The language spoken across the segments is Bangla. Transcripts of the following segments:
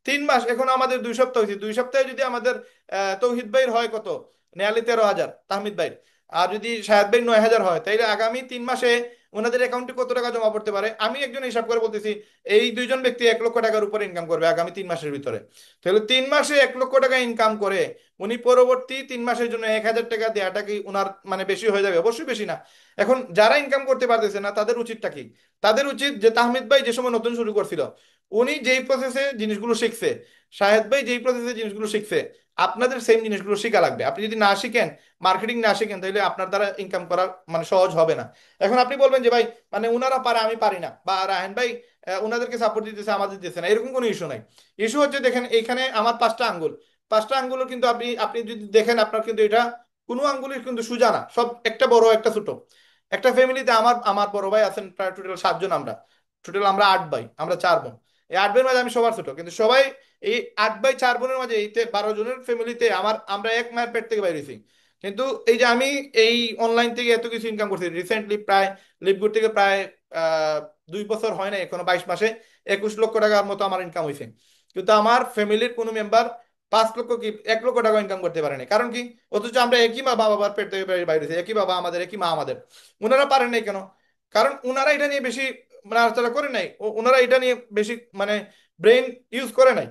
3 মাস, এখন আমাদের 2 সপ্তাহ হয়েছে, 2 সপ্তাহে যদি আমাদের তৌহিদ ভাইয়ের হয় কত, নেয়ালি 13,000, তাহমিদ ভাই, আর যদি শাহেদ ভাই 9,000 হয়, তাইলে আগামী 3 মাসে ওনাদের অ্যাকাউন্টে কত টাকা জমা পড়তে পারে? আমি একজন হিসাব করে বলতেছি, এই দুইজন ব্যক্তি 1 লক্ষ টাকার উপরে ইনকাম করবে আগামী 3 মাসের ভিতরে। তাহলে 3 মাসে 1 লক্ষ টাকা ইনকাম করে উনি পরবর্তী 3 মাসের জন্য 1,000 টাকা দেওয়াটা কি উনার মানে বেশি হয়ে যাবে? অবশ্যই বেশি না। এখন যারা ইনকাম করতে পারতেছে না তাদের উচিতটা কি? তাদের উচিত যে তাহমিদ ভাই যে সময় নতুন শুরু করছিল, উনি যেই প্রসেসে জিনিসগুলো শিখছে, শাহেদ ভাই যেই প্রসেসে জিনিসগুলো শিখছে, আপনাদের সেম জিনিসগুলো শেখা লাগবে। আপনি যদি না শিখেন, মার্কেটিং না শিখেন, তাহলে আপনার দ্বারা ইনকাম করা মানে সহজ হবে না। এখন আপনি বলবেন যে ভাই মানে উনারা পারে আমি পারি না, বা রায়হান ভাই উনাদেরকে সাপোর্ট দিতেছে আমাদের দিতেছে না, এরকম কোনো ইস্যু নাই। ইস্যু হচ্ছে দেখেন এইখানে আমার 5টা আঙ্গুল, 5টা আঙ্গুলও কিন্তু আপনি আপনি যদি দেখেন আপনার কিন্তু এটা কোনো আঙ্গুলই কিন্তু সোজা না, সব একটা বড় একটা ছোট। একটা ফ্যামিলিতে আমার আমার বড় ভাই আছেন প্রায় টোটাল 7 জন, আমরা টোটাল আমরা 8 ভাই, আমরা 4 বোন। এই 8 ভাইয়ের মাঝে আমি সবার ছোট, কিন্তু সবাই এই 8 ভাই 4 বোনের মাঝে এই 12 জনের ফ্যামিলিতে আমার আমরা এক মায়ের পেট থেকে বাইরেছি। কিন্তু এই যে আমি এই অনলাইন থেকে এত কিছু ইনকাম করছি রিসেন্টলি, প্রায় লিপগুড থেকে প্রায় আহ 2 বছর হয় না এখনো, 22 মাসে 21 লক্ষ টাকার মতো আমার ইনকাম হয়েছে। কিন্তু আমার ফ্যামিলির কোনো মেম্বার 5 লক্ষ কি 1 লক্ষ টাকা ইনকাম করতে পারেনি। কারণ কি? অথচ আমরা একই মা বাবা, বাবার পেট থেকে বাইরে হয়েছি, একই বাবা আমাদের, একই মা আমাদের। ওনারা পারেন নাই কেন? কারণ ওনারা এটা নিয়ে বেশি নাড়াচাড়া করে নাই, ওনারা এটা নিয়ে বেশি মানে ব্রেন ইউজ করে নাই।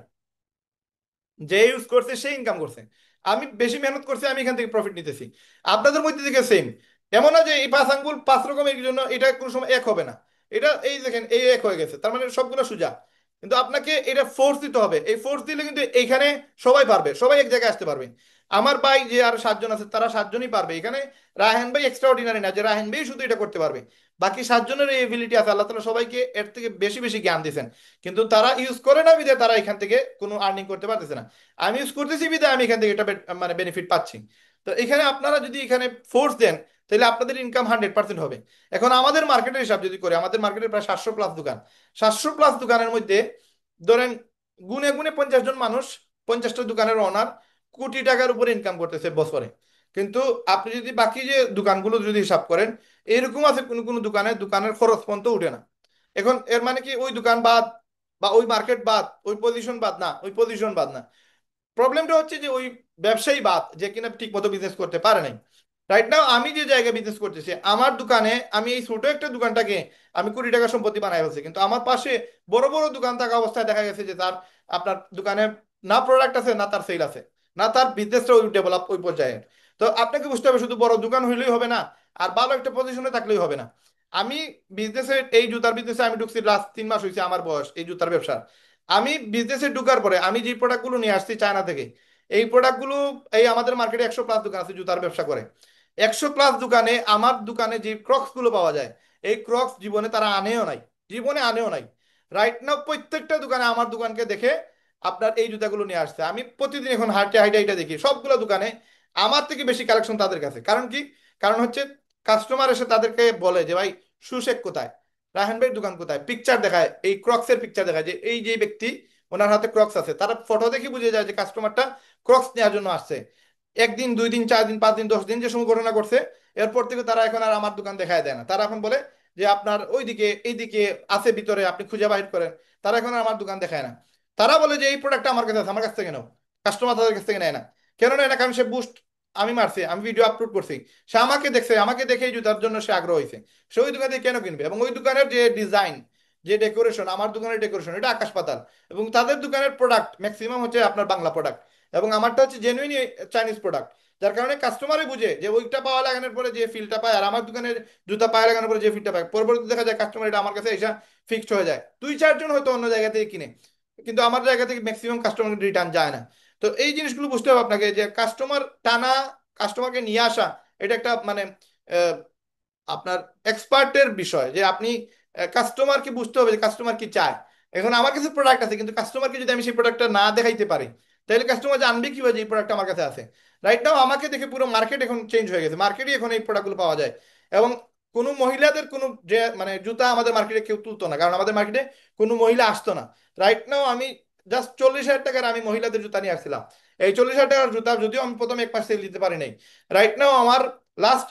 যে ইউজ করছে সে ইনকাম করছে। আমি বেশি মেহনত করছি, আমি এখান থেকে প্রফিট নিতেছি। আপনাদের মধ্যে থেকে সেম। এমন না যে এই 5 আঙ্গুল 5 রকমের জন্য এটা কোনো সময় এক হবে না। এটা এই দেখেন এই এক হয়ে গেছে, তার মানে সবগুলো সোজা। কিন্তু আপনাকে এটা ফোর্স দিতে হবে, এই ফোর্স দিলে কিন্তু এইখানে সবাই পারবে, সবাই এক জায়গায় আসতে পারবে। আমার ভাই যে আর 7 জন আছে তারা 7 জনই পারবে এখানে। রায়হান ভাই এক্সট্রা অর্ডিনারি না যে রায়হান ভাই শুধু এটা করতে পারবে। বাকি 7 জনের এই এবিলিটি আছে, আল্লাহ তালা সবাইকে এর থেকে বেশি বেশি জ্ঞান দিয়েছেন। কিন্তু তারা ইউজ করে না বিধায় তারা এখান থেকে কোনো আর্নিং করতে পারতেছে না। আমি ইউজ করতেছি বিধায় আমি এখান থেকে এটা মানে বেনিফিট পাচ্ছি। তো এখানে আপনারা যদি এখানে ফোর্স দেন, তাহলে আপনাদের ইনকাম 100% হবে। এখন আমাদের মার্কেটের হিসাব যদি করি, আমাদের মার্কেটে প্রায় 700 প্লাস দোকান। 700 প্লাস দোকানের মধ্যে ধরেন গুনে গুনে 50 জন মানুষ, 50টা দোকানের ওনার কোটি টাকার উপরে ইনকাম করতেছে বছরে। কিন্তু আপনি যদি বাকি যে দোকানগুলো যদি হিসাব করেন, এরকম আছে কোনো কোনো দোকানে দোকানের খরচ পর্যন্ত উঠে না। এখন এর মানে কি ওই দোকান বাদ বা ওই মার্কেট বাদ, ওই পজিশন বাদ না, ওই পজিশন বাদ না। প্রবলেমটা হচ্ছে যে ওই ব্যবসায়ী বাদ যে কিনা ঠিক মতো বিজনেস করতে পারে নাই। রাইট নাও আমি যে জায়গায় বিজনেস করতেছি, আমার দোকানে আমি এই ছোট একটা দোকানটাকে আমি কোটি টাকা সম্পত্তি বানাই ফেলছি, কিন্তু আমার পাশে বড় বড় দোকান থাকা অবস্থায় দেখা গেছে যে তার আপনার দোকানে না প্রোডাক্ট আছে, না তার সেল আছে, না তার বিজনেসটা ওই ডেভেলপ ওই পর্যায়ে। তো আপনাকে বুঝতে হবে শুধু বড় দোকান হইলেই হবে না, আর ভালো একটা পজিশনে থাকলেই হবে না। আমি বিজনেসে এই জুতার বিজনেসে আমি ঢুকছি লাস্ট 3 মাস হয়েছে আমার বয়স এই জুতার ব্যবসা। আমি বিজনেসে ঢুকার পরে আমি যে প্রোডাক্টগুলো নিয়ে আসছি চায়না থেকে, এই প্রোডাক্টগুলো এই আমাদের মার্কেটে 100 প্লাস দোকান আছে জুতার ব্যবসা করে। 100 প্লাস দোকানে আমার দোকানে যে ক্রক্স গুলো পাওয়া যায়, এই ক্রক্স জীবনে তারা আনেও নাই, জীবনে আনেও নাই। রাইট নাও প্রত্যেকটা দোকানে আমার দোকানকে দেখে আপনার এই জুতাগুলো নিয়ে আসছে। আমি প্রতিদিন এখন হাঁটে হাইটে হাইটে দেখি সবগুলো দোকানে আমার থেকে বেশি কালেকশন তাদের কাছে। কারণ কি? কারণ হচ্ছে কাস্টমার এসে তাদেরকে বলে যে ভাই শুশেক কোথায়, রায়হান ভাইয়ের দোকান কোথায়, পিকচার দেখায়, এই ক্রক্সের পিকচার দেখায় যে এই যে ব্যক্তি ওনার হাতে ক্রক্স আছে, তারা ফটো দেখে বুঝে যায় যে কাস্টমারটা ক্রক্স নেওয়ার জন্য আসছে। 1 দিন 2 দিন 4 দিন 5 দিন 10 দিন যে সময় ঘটনা করছে, এরপর থেকে তারা এখন আর আমার দোকান দেখায় দেয় না। তারা এখন বলে যে আপনার ওইদিকে এইদিকে আছে ভিতরে, আপনি খুঁজে বাইর করেন। তারা এখন আর আমার দোকান দেখায় না। তারা বলে যে এই প্রোডাক্টটা আমার কাছে আছে, আমার কাছ থেকে নাও। কাস্টমার তাদের কাছ থেকে নেয় না। কেন নেয় না? কারণ সে বুস্ট আমি মারছি, আমি ভিডিও আপলোড করছি, সে আমাকে দেখছে, আমাকে দেখেই জুতার জন্য সে আগ্রহ হয়েছে। সে ওই দোকান থেকে কেন কিনবে? এবং ওই দোকানের যে ডিজাইন, যে ডেকোরেশন, আমার দোকানের ডেকোরেশন এটা আকাশ পাতাল। এবং তাদের দোকানের প্রোডাক্ট ম্যাক্সিমাম হচ্ছে আপনার বাংলা প্রোডাক্ট, এবং আমারটা হচ্ছে জেনুইন চাইনিজ প্রোডাক্ট। যার কারণে কাস্টমারই বুঝে যে ওইটা পাওয়া লাগানোর পরে যে ফিলটা পায়, আর আমার দোকানের জুতা পায়ে লাগানোর পরে যে ফিলটা পায়, পরবর্তী দেখা যায় কাস্টমার এটা আমার কাছে এসে ফিক্সড হয়ে যায়। 2 4 জন হয়তো অন্য জায়গা থেকে কিনে, কিন্তু আমার জায়গা থেকে ম্যাক্সিমাম কাস্টমার রিটার্ন যায় না। তো এই জিনিসগুলো বুঝতে হবে আপনাকে, যে কাস্টমার টানা, কাস্টমারকে নিয়ে আসা, এটা একটা মানে আহ, আপনার এক্সপার্টের বিষয় যে আপনি কাস্টমারকে বুঝতে হবে যে কাস্টমার কি চায়। এখন আমার কাছে প্রোডাক্ট আছে, কিন্তু কাস্টমারকে যদি আমি সেই প্রোডাক্টটা না দেখাইতে পারি, তাহলে কাস্টমার জানবে কিভাবে যে এই প্রোডাক্ট আমার কাছে আছে? রাইট নাও আমাকে দেখে পুরো মার্কেট এখন চেঞ্জ হয়ে গেছে, মার্কেটে এখন এই প্রোডাক্টগুলো পাওয়া যায়। এবং কোনো মহিলাদের কোনো যে মানে জুতা আমাদের মার্কেটে কেউ তুলতো না, কারণ আমাদের মার্কেটে কোনো মহিলা আসতো না। রাইট নাও আমি জাস্ট 40,000 টাকার আমি মহিলাদের জুতা নিয়ে আসছিলাম। এই 40,000 টাকার জুতা যদিও আমি প্রথমে 1 মাস সেল দিতে পারি নাই, রাইট নাও আমার লাস্ট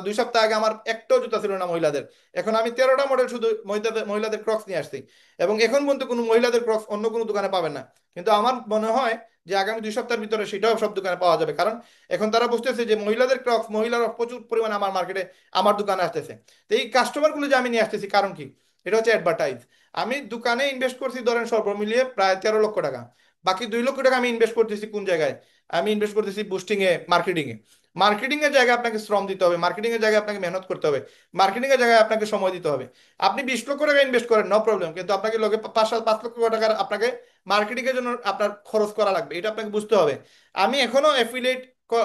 2 সপ্তাহ আগে আমার একটাও জুতা ছিল না মহিলাদের। এখন আমি 13টা মডেল শুধু মহিলাদের মহিলাদের ক্রক্স নিয়ে আসছি। এবং এখন পর্যন্ত কোনো মহিলাদের ক্রক্স অন্য কোনো দোকানে পাবেন না। কিন্তু আমার মনে হয় যে আগামী 2 সপ্তাহের ভিতরে সেটাও সব দোকানে পাওয়া যাবে, কারণ এখন তারা বুঝতেছে যে মহিলাদের ক্রক্স মহিলারা প্রচুর পরিমাণে আমার মার্কেটে আমার দোকানে আসতেছে। তো এই কাস্টমারগুলো যে আমি নিয়ে আসতেছি কারণ কি? এটা হচ্ছে অ্যাডভার্টাইজ। আমি দোকানে ইনভেস্ট করছি ধরেন সর্ব মিলিয়ে প্রায় 13 লক্ষ টাকা। বাকি 2 লক্ষ টাকা আমি ইনভেস্ট করতেছি কোন জায়গায়? আমি ইনভেস্ট করতেছি বুস্টিং এ, মার্কেটিং এ। মার্কেটিং এর জায়গায় আপনাকে শ্রম দিতে হবে, মার্কেটিং এর জায়গায় আপনাকে মেহনত করতে হবে, মার্কেটিং এর জায়গায় আপনাকে সময় দিতে হবে। আপনি 20 লক্ষ টাকা ইনভেস্ট করেন, নো প্রবলেম, কিন্তু আপনাকে লোকে 5 5 লক্ষ টাকার আপনাকে মার্কেটিং এর জন্য আপনার খরচ করা লাগবে, এটা আপনাকে বুঝতে হবে। আমি এখনো অ্যাফিলিয়েট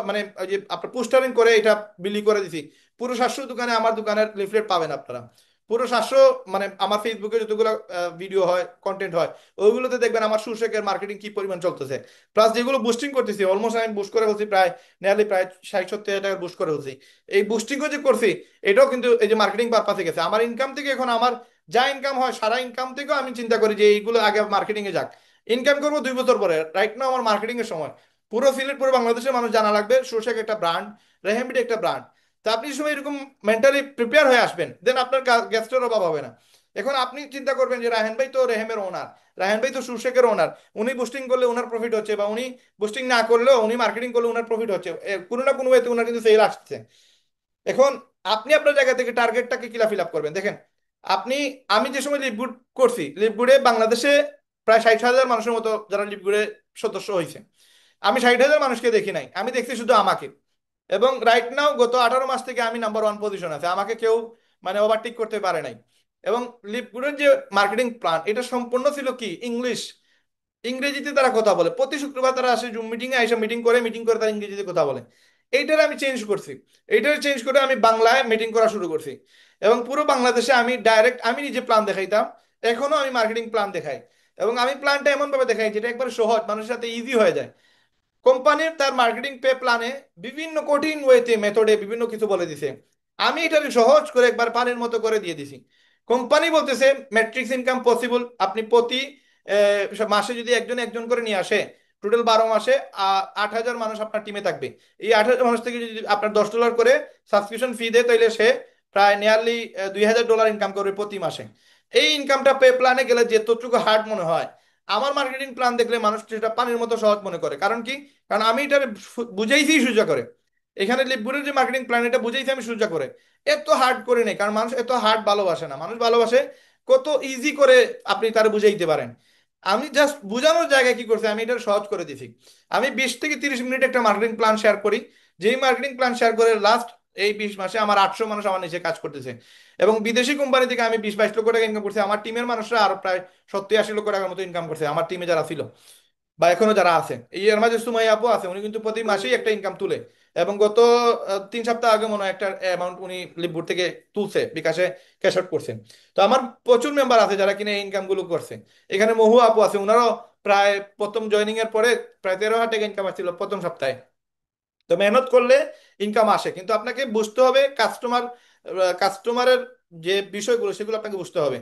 মানে ওই যে আপনার পোস্টারিং করে এটা বিলি করে দিছি। পুরো 700 দোকানে আমার দোকানের লিফলেট পাবেন আপনারা। পুরো 700, মানে আমার ফেসবুকে যতগুলো ভিডিও হয়, কন্টেন্ট হয়, ওইগুলোতে দেখবেন আমার সুশেকের মার্কেটিং কি পরিমাণ চলতেছে। প্লাস যেগুলো বুস্টিং করতেছি অলমোস্ট আমি বুস্ট করে বলছি প্রায় নিয়ারলি প্রায় 60 70 হাজার টাকা বুস্ট করে ফেলছি। এই বুস্টিংও যে করছি এটাও কিন্তু এই যে মার্কেটিং পারপাসে গেছে। আমার ইনকাম থেকে এখন আমার যা ইনকাম হয় সারা ইনকাম থেকেও আমি চিন্তা করি যে এইগুলো আগে মার্কেটিং এ যাক। ইনকাম করবো 2 বছর পরে, রাইট নাও আমার মার্কেটিং এর সময়। পুরো সিলেট পুরো বাংলাদেশের মানুষ জানা লাগবে সুশেক একটা ব্র্যান্ড, রেহেমিডি একটা ব্র্যান্ড। তো আপনি সময় এরকম মেন্টালি প্রিপেয়ার হয়ে আসবেন, দেন আপনার গেস্টের অভাব হবে না। এখন আপনি চিন্তা করবেন যে রাহেন ভাই তো রেহেমের ওনার, রাহেন ভাই তো সুশেকের ওনার, উনি বুস্টিং করলে ওনার প্রফিট হচ্ছে, বা উনি বুস্টিং না করলেও উনি মার্কেটিং করলে ওনার প্রফিট হচ্ছে, কোনো না কোনো ওয়েতে ওনার কিন্তু সেল আসছে। এখন আপনি আপনার জায়গা থেকে টার্গেটটাকে কিলা ফিল আপ করবেন দেখেন। আপনি, আমি যে সময় লিভগুড করছি, লিভগুডে বাংলাদেশে প্রায় 60 হাজার মানুষের মতো যারা লিভগুডে সদস্য হয়েছে। আমি 60 হাজার মানুষকে দেখি নাই, আমি দেখছি শুধু আমাকে। এবং রাইট নাও গত 18 মাস থেকে আমি নাম্বার 1 পজিশন আছে, আমাকে কেউ মানে ওভারটেক করতে পারে নাই। এবং লিপগুডের যে মার্কেটিং প্ল্যান এটা সম্পূর্ণ ছিল কি ইংলিশ, ইংরেজিতে তারা কথা বলে। প্রতি শুক্রবার তারা আসে জুম মিটিং এ, এসে মিটিং করে তারা ইংরেজিতে কথা বলে। এইটার আমি চেঞ্জ করছি, এইটার চেঞ্জ করে আমি বাংলায় মিটিং করা শুরু করছি। এবং পুরো বাংলাদেশে আমি ডাইরেক্ট আমি নিজে প্ল্যান দেখাইতাম, এখনো আমি মার্কেটিং প্ল্যান দেখাই। এবং আমি প্ল্যানটা এমন ভাবে দেখাই যেটা একবার সহজ, মানুষের সাথে ইজি হয়ে যায়। কোম্পানির তার মার্কেটিং পে প্ল্যানে বিভিন্ন কঠিন ওয়েতে মেথডে বিভিন্ন কিছু বলে দিছে, আমি এটা সহজ করে একবার পানির মতো করে দিয়ে দিছি। কোম্পানি বলতেছে ম্যাট্রিক্স ইনকাম পসিবল, আপনি প্রতি মাসে যদি একজন একজন করে নিয়ে আসে, টোটাল 12 মাসে 8 হাজার মানুষ আপনার টিমে থাকবে। এই 8 হাজার মানুষ থেকে যদি আপনার $10 করে সাবস্ক্রিপশন ফি দেয় তাহলে সে প্রায় নিয়ারলি $2,000 ইনকাম করবে প্রতি মাসে। এই ইনকামটা পে প্ল্যানে গেলে যেতটুকু হার্ড মনে হয়, আমার মার্কেটিং প্ল্যান দেখলে মানুষ সেটা পানির মতো সহজ মনে করে। কারণ কি? কারণ আমি এটা বুঝাইছি সোজা করে। এখানে লিপগুড়ের যে মার্কেটিং প্ল্যান এটা বুঝাইছি আমি সোজা করে, এত হার্ড করে নেই। কারণ মানুষ এত হার্ড ভালোবাসে না, মানুষ ভালোবাসে কত ইজি করে আপনি তারা বুঝাইতে পারেন। আমি জাস্ট বুঝানোর জায়গায় কি করছি, আমি এটা সহজ করে দিছি। আমি 20 থেকে 30 মিনিট একটা মার্কেটিং প্ল্যান শেয়ার করি, যেই মার্কেটিং প্ল্যান শেয়ার করে লাস্ট এই 20 মাসে আমার 800 মানুষ আমার নিচে কাজ করতেছে। এবং বিদেশি কোম্পানি থেকে আমি 20 22 লক্ষ টাকা ইনকাম করছি, আমার টিমের মানুষরা আরো প্রায় 70 80 লক্ষ টাকার মতো ইনকাম করছে আমার টিমে যারা ছিল বা এখনো যারা আছে। এই এর মাঝে সুমাই আপু আছে, উনি কিন্তু প্রতি মাসেই একটা ইনকাম তুলে। এবং গত 3 সপ্তাহ আগে মনে হয় একটা অ্যামাউন্ট উনি লিপবোর্ড থেকে তুলছে, বিকাশে ক্যাশ আউট করছেন। তো আমার প্রচুর মেম্বার আছে যারা কিনা এই ইনকাম গুলো করছে। এখানে মহু আপু আছে, উনারও প্রায় প্রথম জয়নিং এর পরে প্রায় 13,000 টাকা ইনকাম আসছিল প্রথম সপ্তাহে। তো মেহনত করলে ইনকাম আসে, কিন্তু আপনাকে বুঝতে হবে কাস্টমারের যে বিষয়গুলো সেগুলো আপনাকে বুঝতে হবে।